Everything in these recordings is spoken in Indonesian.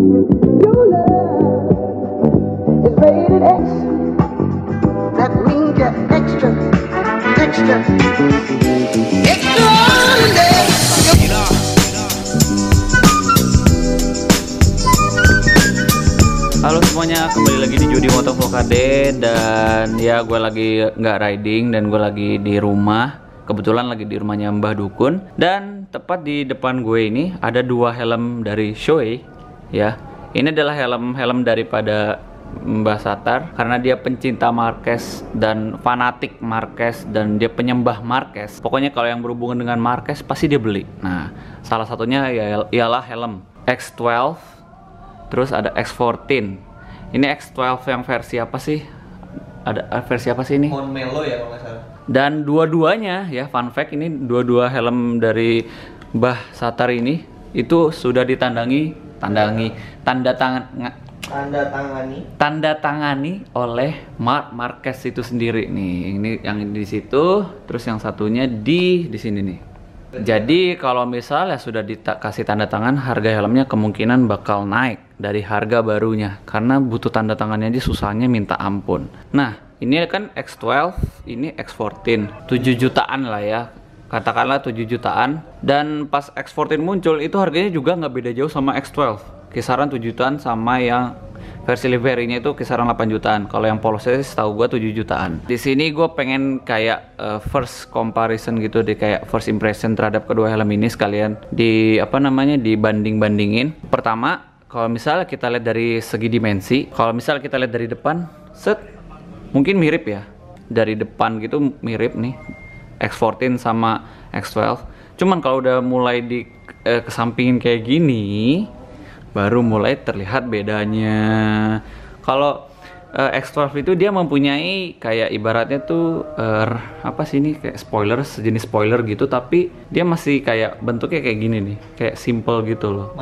Your love is rated X. That means you're extra, extra, extraordinary. Halo semuanya, kembali lagi di Judi Motovlog HD. Dan ya, gue lagi nggak riding dan gue lagi di rumah. Kebetulan lagi di rumahnya Mbah Dukun. Dan tepat di depan gue ini ada dua helm dari Shoei. Ya, ini adalah helm daripada Mbah Satar, karena dia pencinta Marquez dan fanatik Marquez, dan dia penyembah Marquez. Pokoknya kalau yang berhubungan dengan Marquez pasti dia beli. Nah, salah satunya ialah helm X12. Terus ada X14. Ini X12 yang versi apa sih? Ada versi apa sih ini? Melo ya kalau nggak salah. Dan dua-duanya ya, fun fact, ini dua-dua helm dari Mbah Satar ini itu sudah tanda tangani oleh Marc Marquez itu sendiri nih. Ini yang di situ, terus yang satunya di sini nih. Jadi kalau misalnya sudah dikasih tanda tangan, harga helmnya kemungkinan bakal naik dari harga barunya, karena butuh tanda tangannya aja susahnya minta ampun. Nah, ini kan X12, ini X14, 7 jutaan lah ya, katakanlah 7 jutaan. Dan pas X14 muncul itu harganya juga nggak beda jauh sama X12, kisaran 7 jutaan, sama yang versi livery-nya itu kisaran 8 jutaan. Kalau yang polosnya setahu gua 7 jutaan. Di sini gue pengen kayak first comparison gitu deh, kayak first impression terhadap kedua helm ini, sekalian dibanding-bandingin. Pertama, kalau misalnya kita lihat dari segi dimensi, kalau misalnya kita lihat dari depan, mungkin mirip ya. Dari depan gitu mirip nih, X14 sama X12. Cuman kalau udah mulai di kesampingin kayak gini, baru mulai terlihat bedanya. Kalau X12 itu dia mempunyai kayak ibaratnya tuh apa sih ini, kayak spoiler, sejenis spoiler gitu, tapi dia masih kayak bentuknya kayak gini nih, kayak simple gitu loh.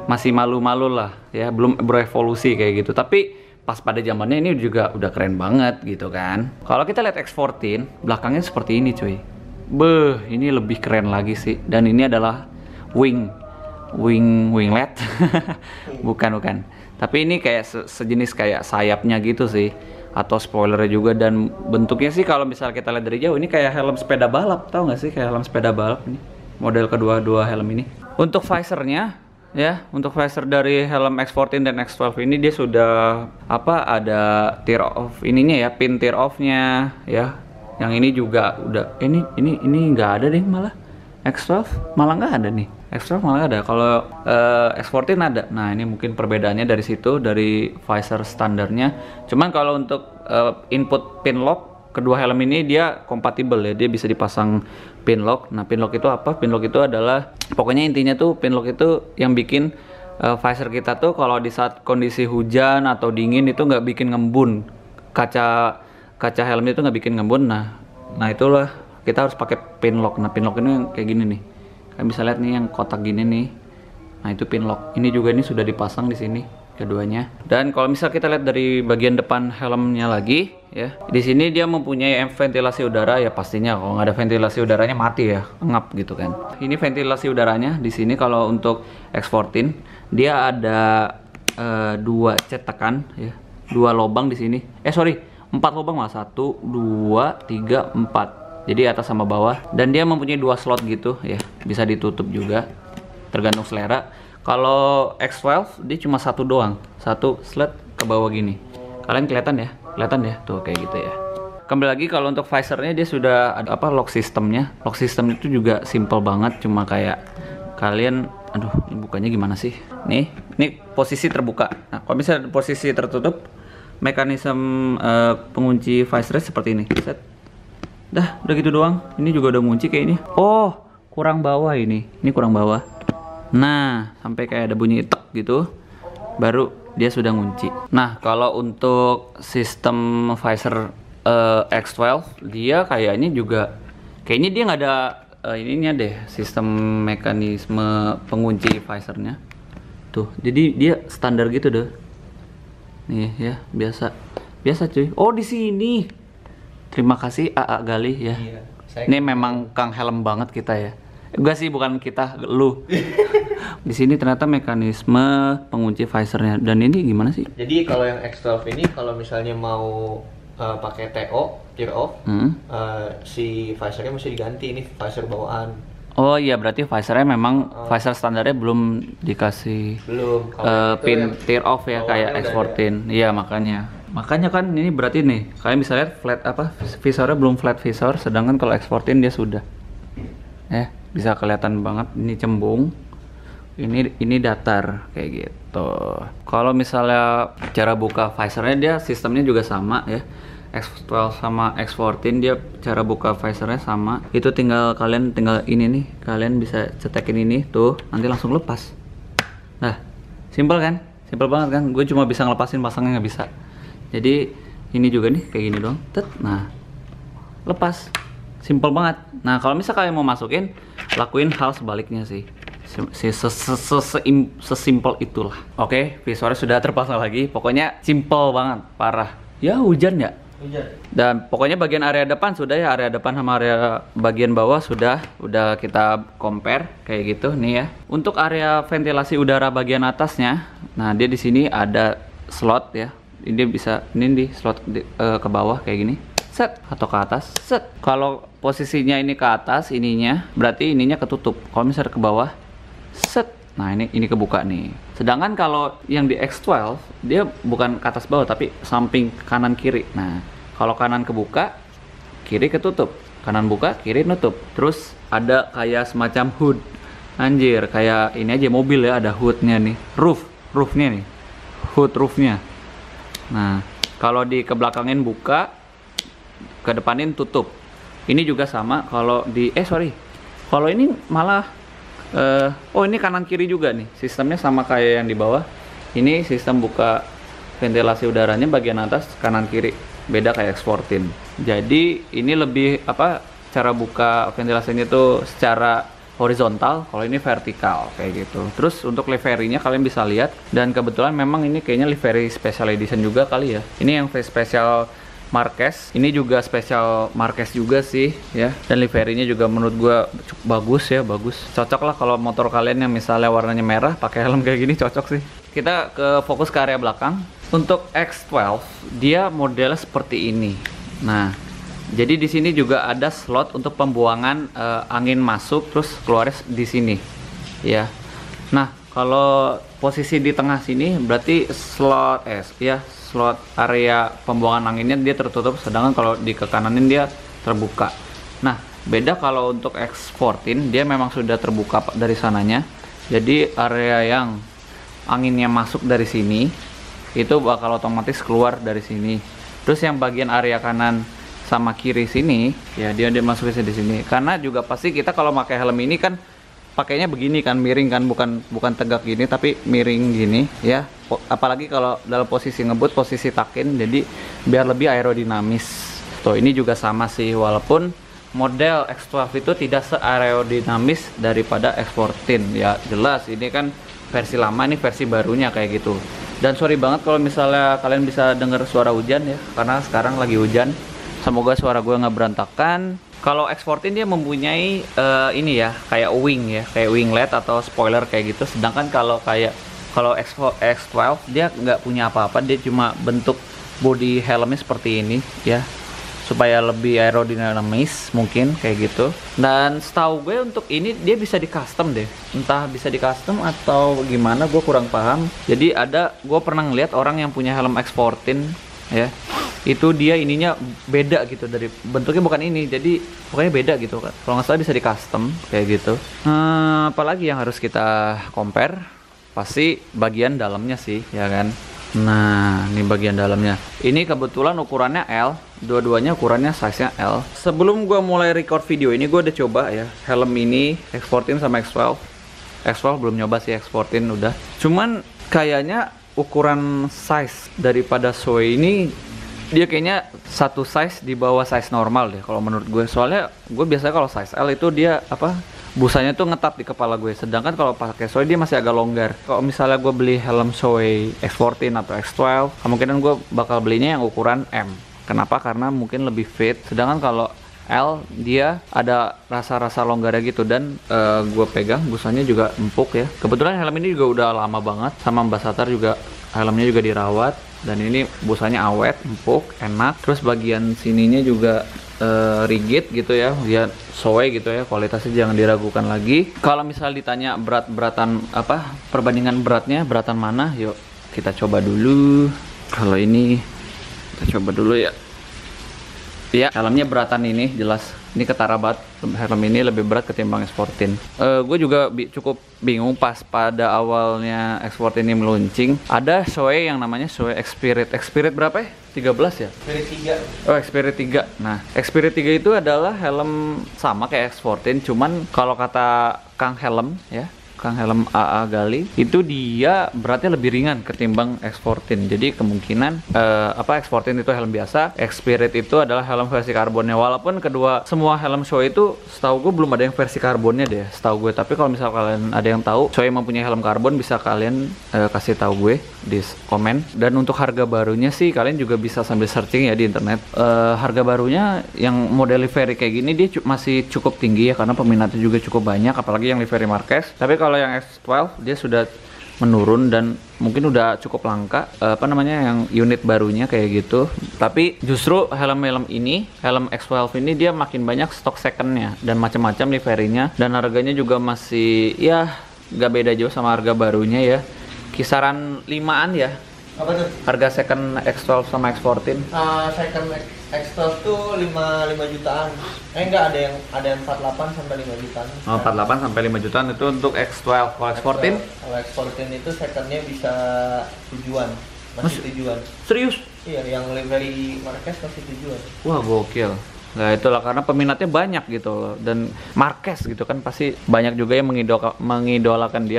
Masih malu-malu lah ya, belum berevolusi kayak gitu. Tapi pas pada zamannya ini juga udah keren banget gitu kan. Kalau kita lihat X14, belakangnya seperti ini cuy. Beuh, ini lebih keren lagi sih. Dan ini adalah winglet. bukan, tapi ini kayak sejenis kayak sayapnya gitu sih, atau spoilernya juga. Dan bentuknya sih kalau misalnya kita lihat dari jauh, ini kayak helm sepeda balap, tahu nggak sih, kayak helm sepeda balap ini, model kedua helm ini. Untuk visornya ya, untuk visor dari helm X14 dan X12 ini dia sudah ada tear off ininya ya, pin tear off-nya ya. Yang ini juga udah, ini nggak ada deh, malah X12 malah nggak ada nih. X12 malah ada. Kalau X14 ada. Nah, ini mungkin perbedaannya dari situ, dari visor standarnya. Cuman kalau untuk input pin lock, kedua helm ini dia kompatibel ya, dia bisa dipasang pin lock. Nah, pin lock itu apa? Pin lock itu adalah, pokoknya intinya tuh pin lock itu yang bikin visor kita tuh kalau di saat kondisi hujan atau dingin itu nggak bikin ngembun. Kaca helm itu nggak bikin ngembun. Nah itulah kita harus pakai pin lock. Nah, pin lock ini yang kayak gini nih. Kalian bisa lihat nih yang kotak gini nih. Nah, itu pin lock. Ini juga ini sudah dipasang di sini keduanya. Dan kalau misal kita lihat dari bagian depan helmnya lagi ya, di sini dia mempunyai ventilasi udara ya, pastinya kalau nggak ada ventilasi udaranya mati ya, ngap gitu kan. Ini ventilasi udaranya di sini. Kalau untuk X14 dia ada dua cetakan ya, dua lubang di sini. 4 lubang lah, 1, 2, 3, 4. Jadi atas sama bawah. Dan dia mempunyai 2 slot gitu ya, bisa ditutup juga tergantung selera. Kalau X12 dia cuma 1 doang, 1 slot ke bawah gini. Kalian kelihatan ya tuh kayak gitu ya. Kembali lagi, kalau untuk visornya dia sudah ada lock systemnya. Lock system itu juga simple banget, cuma kayak kalian, ini bukanya gimana sih? Nih posisi terbuka. Nah, kalau misalnya posisi tertutup, mekanisme pengunci visornya seperti ini. Udah gitu doang. Ini juga udah ngunci kayaknya. Oh, kurang bawah ini kurang bawah. Nah, sampai kayak ada bunyi tek gitu, baru dia sudah ngunci. Nah, kalau untuk sistem visor X12, dia kayaknya dia nggak ada ininya deh, sistem mekanisme pengunci visornya. Tuh, jadi dia standar gitu deh. Nih ya, biasa cuy. Oh, di sini. Terima kasih AA Galih ya. Iya, ini memang Kang Helm banget kita ya. Enggak sih, bukan kita, lu. Di sini ternyata mekanisme pengunci visornya. Dan ini gimana sih? Jadi kalau yang X12 ini kalau misalnya mau pakai TO, tear off, si visornya mesti diganti, ini visor bawaan. Oh iya, berarti visornya memang visor standarnya belum dikasih Belum. pin tear off ya kayak X14. Iya, makanya kan ini berarti nih kalian bisa lihat flat apa visornya belum flat visor, sedangkan kalau X14 dia sudah. Bisa kelihatan banget ini cembung. Ini datar kayak gitu. Kalau misalnya cara buka visornya, dia sistemnya juga sama ya. X12 sama X14 dia cara buka visornya sama. Itu kalian tinggal ini nih, kalian bisa cetekin ini tuh, nanti langsung lepas. Nah, simpel kan? Simpel banget kan? Gue cuma bisa ngelepasin, pasangnya nggak bisa. Jadi ini juga nih kayak gini doang. Nah, lepas. Simpel banget. Nah, kalau misal kalian mau masukin, lakuin hal sebaliknya sih. Sesimpel itulah. Oke, visornya sudah terpasang lagi. Pokoknya simple banget, parah. Ya hujan ya. Hujan. Dan pokoknya bagian area depan sudah ya, area depan sama area bagian bawah udah kita compare kayak gitu nih ya. Untuk area ventilasi udara bagian atasnya, nah dia di sini ada slot ya. Ini bisa di slot ke bawah kayak gini. Set atau ke atas. Set. Kalau posisinya ini ke atas ininya, berarti ininya ketutup. Kalau misalnya ke bawah, set. Nah, ini kebuka nih. Sedangkan kalau yang di X12 dia bukan ke atas bawah tapi samping kanan kiri. Nah, kalau kanan kebuka, kiri ketutup. Kanan buka, kiri nutup. Terus ada kayak semacam hood. Anjir, kayak ini aja mobil ya, ada hoodnya nih. Roofnya nih. Roofnya. Nah, kalau di kebelakangin buka, ke depanin tutup. Ini juga sama kalau di kalau ini malah ini kanan kiri juga nih, sistemnya sama kayak yang di bawah. Ini sistem buka ventilasi udaranya bagian atas kanan kiri, beda kayak X14. Jadi ini lebih cara buka ventilasinya tuh secara horizontal, kalau ini vertikal kayak gitu. Terus untuk liverynya kalian bisa lihat, dan kebetulan memang ini kayaknya livery special edition juga kali ya. Ini yang special Marquez, ini juga special Marquez juga sih ya, dan liverynya juga menurut gua bagus ya, cocok lah kalau motor kalian yang misalnya warnanya merah pakai helm kayak gini, cocok sih. Kita fokus ke area belakang. Untuk X12 dia modelnya seperti ini. Nah, jadi di sini juga ada slot untuk pembuangan angin masuk terus keluar di sini ya. Nah, kalau posisi di tengah sini berarti slot slot area pembuangan anginnya dia tertutup, sedangkan kalau di ke kananin dia terbuka. Nah, beda kalau untuk X14 dia memang sudah terbuka dari sananya. Jadi area yang anginnya masuk dari sini itu bakal otomatis keluar dari sini. Terus yang bagian area kanan sama kiri sini ya dia masukin di sini. Karena juga pasti kita kalau pakai helm ini kan pakainya begini kan, miring kan, bukan tegak gini tapi miring gini ya. Apalagi kalau dalam posisi ngebut, posisi takin, jadi biar lebih aerodinamis. Tuh, ini juga sama sih, walaupun model X12 itu tidak se-aerodinamis daripada X14 ya, jelas ini kan versi lama, ini versi barunya kayak gitu. Dan sorry banget kalau misalnya kalian bisa dengar suara hujan ya, karena sekarang lagi hujan. Semoga suara gue nggak berantakan. Kalau X14 dia mempunyai ini ya, kayak winglet atau spoiler kayak gitu. Sedangkan kalau X12 dia nggak punya apa-apa, dia cuma bentuk body helmnya seperti ini ya, supaya lebih aerodinamis mungkin kayak gitu. Dan setahu gue untuk ini dia bisa di custom deh, entah bisa di custom atau gimana, gue kurang paham. Jadi gue pernah ngeliat orang yang punya helm X14 ya, itu dia ininya beda gitu, dari bentuknya bukan ini, jadi pokoknya beda gitu kan. Kalau nggak salah bisa di custom kayak gitu. Apalagi yang harus kita compare, pasti bagian dalamnya sih ya kan. Nah, ini bagian dalamnya. Ini kebetulan ukurannya L, dua-duanya ukurannya size-nya L. Sebelum gue mulai record video ini, gue udah coba ya helm ini X14 sama X12. X12 belum nyoba sih, X14 udah. Cuman kayaknya ukuran size daripada Zoe ini dia kayaknya satu size di bawah size normal deh kalau menurut gue. Soalnya gue biasanya kalau size L itu dia busanya tuh ngetap di kepala gue, sedangkan kalau pakai Zoe dia masih agak longgar. Kalau misalnya gue beli helm Zoe X14 atau X12, kemungkinan gue bakal belinya yang ukuran M. Kenapa? Karena mungkin lebih fit. Sedangkan kalau L dia ada rasa-rasa longgarnya gitu, dan gue pegang busanya juga empuk ya. Kebetulan helm ini juga udah lama banget, sama Mbak Satar juga helmnya juga dirawat, dan ini busanya awet, empuk, enak. Terus bagian sininya juga rigid gitu ya, dia soe gitu ya, kualitasnya jangan diragukan lagi. Kalau misal ditanya berat-beratan apa, perbandingan beratnya beratan mana, yuk kita coba dulu. Kalau ini kita coba dulu ya. Ya, helmnya beratan ini jelas. Ini ketara banget, helm ini lebih berat ketimbang X14. Gue juga cukup bingung pas pada awalnya X14 ini meluncing. Ada Shoei yang namanya Shoei X-Spirit. X-Spirit berapa ya? 13 ya? Spirit 3. Oh, X-Spirit 3. Nah, X-Spirit 3 itu adalah helm sama kayak X14, cuman kalau kata Kang Helm ya, Kang Helm AA Gali, itu dia beratnya lebih ringan ketimbang X14. Jadi kemungkinan X14 itu helm biasa, X-Spirit itu adalah helm versi karbonnya. Walaupun kedua semua helm Shoei itu setahu gue belum ada yang versi karbonnya deh, setahu gue. Tapi kalau misal kalian ada yang tahu Shoei mempunyai helm karbon, bisa kalian kasih tahu gue di komen. Dan untuk harga barunya sih kalian juga bisa sambil searching ya di internet. Harga barunya yang model livery kayak gini dia masih cukup tinggi ya, karena peminatnya juga cukup banyak, apalagi yang livery Marquez. Tapi kalau yang X12 dia sudah menurun dan mungkin udah cukup langka, yang unit barunya kayak gitu. Tapi justru helm-helm ini, helm X12 ini dia makin banyak stok secondnya dan macam-macam liverynya, dan harganya juga masih ya gak beda jauh sama harga barunya ya, kisaran 5-an ya. Apa tuh? Harga second X12 sama X14. Second X12 tuh 5 jutaan. Enggak, ada yang 48 sampai 5 jutaan. Oh, 48 sampai 5 jutaan itu untuk X12. Kalau X14? Kalau X14 itu secondnya bisa tujuan. Masih tujuan. Serius? Iya, yang livery Marquez masih tujuan. Wah, gokil. Nah itulah karena peminatnya banyak gitu loh, dan Marquez gitu kan pasti banyak juga yang mengidolakan dia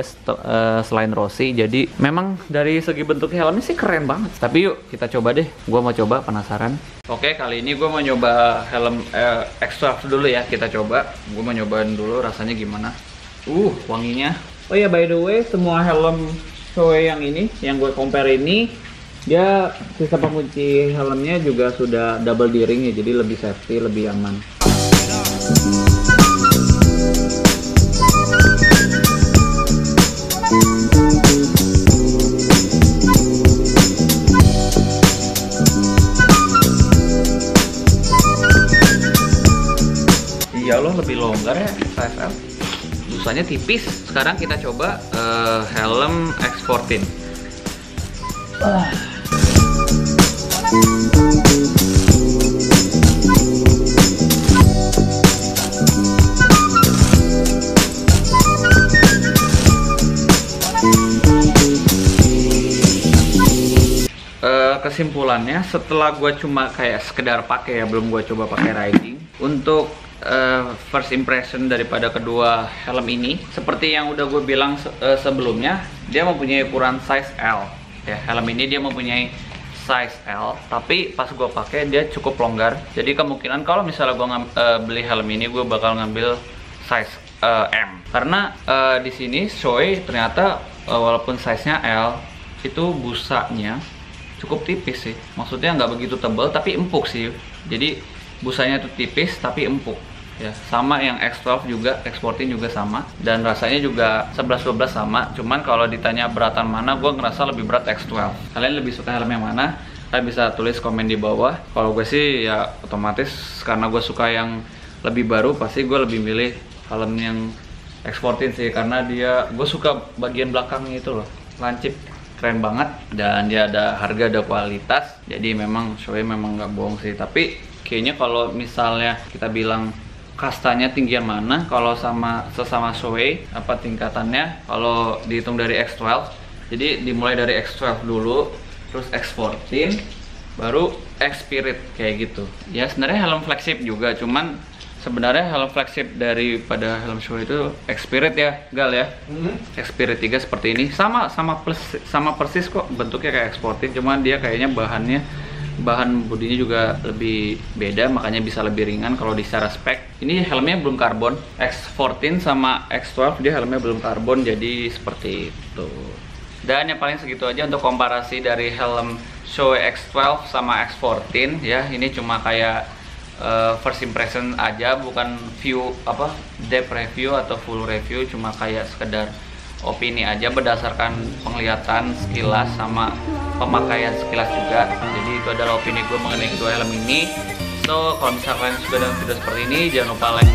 selain Rossi. Jadi memang dari segi bentuk helmnya sih keren banget. Tapi yuk kita coba deh, gue mau coba, penasaran. Oke, kali ini gue mau nyoba helm X12 dulu ya, kita coba. Gue mau nyobain dulu rasanya gimana. Wanginya. Oh ya, by the way, semua helm Shoei yang ini, yang gue compare ini, dia sistem pengunci helmnya juga sudah double D-ring ya, jadi lebih safety, lebih aman. Ya Allah, lebih longgar ya KFL. Busanya tipis. Sekarang kita coba helm X14. Kesimpulannya, setelah gue cuma kayak sekedar pakai ya, belum gue coba pakai riding, untuk first impression daripada kedua helm ini, seperti yang udah gue bilang sebelumnya, dia mempunyai ukuran size L ya. Helm ini dia mempunyai size L, tapi pas gue pakai dia cukup longgar. Jadi kemungkinan kalau misalnya gue beli helm ini, gue bakal ngambil size M, karena di sini Shoei ternyata walaupun size-nya L, itu busanya cukup tipis sih. Maksudnya nggak begitu tebal tapi empuk sih. Jadi busanya tuh tipis tapi empuk ya. Sama yang X12 juga, X14 juga sama, dan rasanya juga 11-12 sama. Cuman kalau ditanya beratan mana, gue ngerasa lebih berat X12. Kalian lebih suka helm yang mana? Kalian bisa tulis komen di bawah. Kalau gue sih ya otomatis karena gue suka yang lebih baru, pasti gue lebih milih helm yang X14 sih, karena gue suka bagian belakangnya itu loh, lancip, keren banget, dan dia ada harga, ada kualitas. Jadi memang Shoei memang nggak bohong sih. Tapi kayaknya kalau misalnya kita bilang kastanya tinggian mana, kalau sesama Shoei apa tingkatannya, kalau dihitung dari X12, jadi dimulai dari X12 dulu, terus X14, baru X-Spirit kayak gitu ya. Sebenarnya helm flagship juga, cuman sebenarnya helm flagship daripada helm Shoei itu X-Spirit ya, Gal ya. X-Spirit 3 seperti ini, sama persis kok bentuknya kayak X14, cuman dia kayaknya bahan bodinya juga lebih beda, makanya bisa lebih ringan kalau di secara spek. Ini helmnya belum karbon. X14 sama X12 dia helmnya belum karbon, jadi seperti itu. Dan yang paling segitu aja untuk komparasi dari helm Shoei X12 sama X14 ya. Ini cuma kayak first impression aja, bukan view apa depth review atau full review, cuma kayak sekedar opini aja berdasarkan penglihatan sekilas sama pemakaian sekilas juga. Jadi itu adalah opini gue mengenai kedua helm ini. So kalau misalkan suka dengan video seperti ini, jangan lupa like,